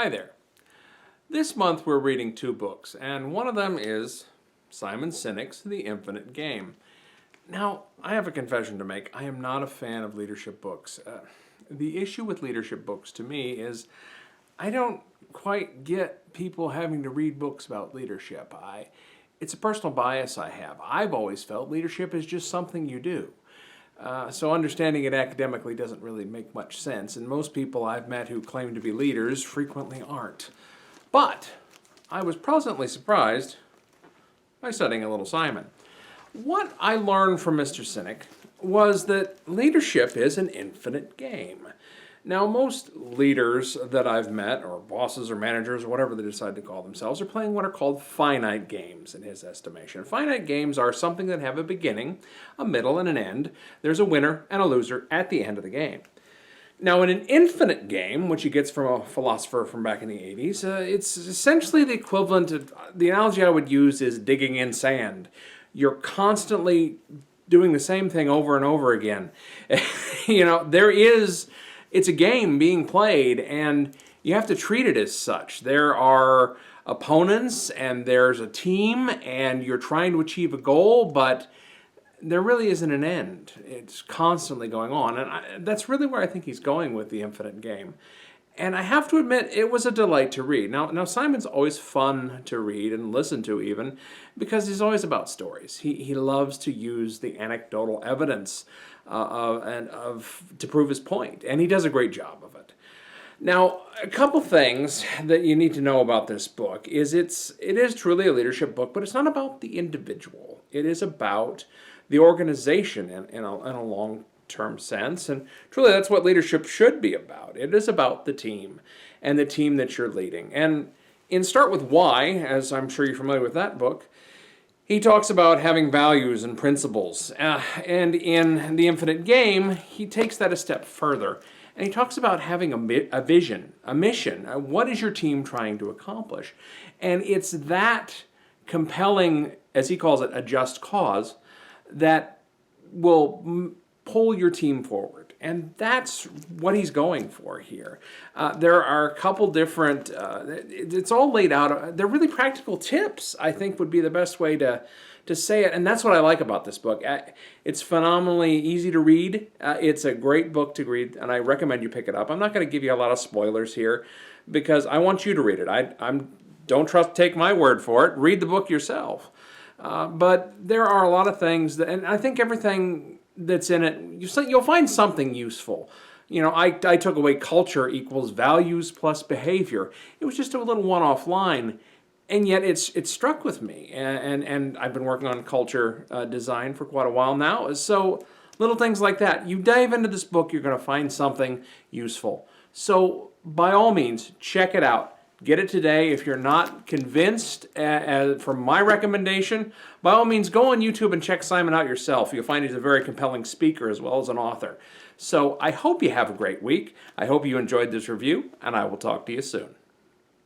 Hi there. This month we're reading two books, and one of them is Simon Sinek's The Infinite Game. Now, I have a confession to make. I am not a fan of leadership books. The issue with leadership books to me is I don't quite get people having to read books about leadership. It's a personal bias I have. I've always felt leadership is just something you do. So understanding it academically doesn't really make much sense, and most people I've met who claim to be leaders frequently aren't. But I was pleasantly surprised by studying a little Simon. What I learned from Mr. Sinek was that leadership is an infinite game. Now, most leaders that I've met, or bosses or managers, or whatever they decide to call themselves, are playing what are called finite games in his estimation. Finite games are something that have a beginning, a middle, and an end. There's a winner and a loser at the end of the game. Now, in an infinite game, which he gets from a philosopher from back in the 80s, it's essentially the equivalent of, the analogy I would use is digging in sand. You're constantly doing the same thing over and over again. It's a game being played, and you have to treat it as such. There are opponents, and there's a team, and you're trying to achieve a goal, but there really isn't an end. It's constantly going on, and that's really where I think he's going with The Infinite Game. And I have to admit, it was a delight to read. Now Simon's always fun to read and listen to even, because he's always about stories. He loves to use the anecdotal evidence to prove his point, and he does a great job of it. Now, a couple things that you need to know about this book is it is truly a leadership book, but it's not about the individual. It is about the organization in a long-term sense, and truly that's what leadership should be about. It is about the team and the team that you're leading. And in Start With Why, as I'm sure you're familiar with that book, he talks about having values and principles. And in The Infinite Game, he takes that a step further. And he talks about having a vision, a mission. What is your team trying to accomplish? And it's that compelling, as he calls it, a just cause, that will pull your team forward. And that's what he's going for here. There are a couple different, it's all laid out. They're really practical tips, I think would be the best way to say it. And that's what I like about this book. It's phenomenally easy to read. It's a great book to read, and I recommend you pick it up. I'm not going to give you a lot of spoilers here because I want you to read it. Don't take my word for it. Read the book yourself. But there are a lot of things, and I think everything that's in it, you'll find something useful. I took away culture equals values plus behavior. It was just a little one-off line, and yet it struck with me. And I've been working on culture design for quite a while now. So little things like that. You dive into this book, you're going to find something useful. So by all means, check it out. Get it today. If you're not convinced from my recommendation, by all means, go on YouTube and check Simon out yourself. You'll find he's a very compelling speaker as well as an author. So I hope you have a great week. I hope you enjoyed this review, and I will talk to you soon.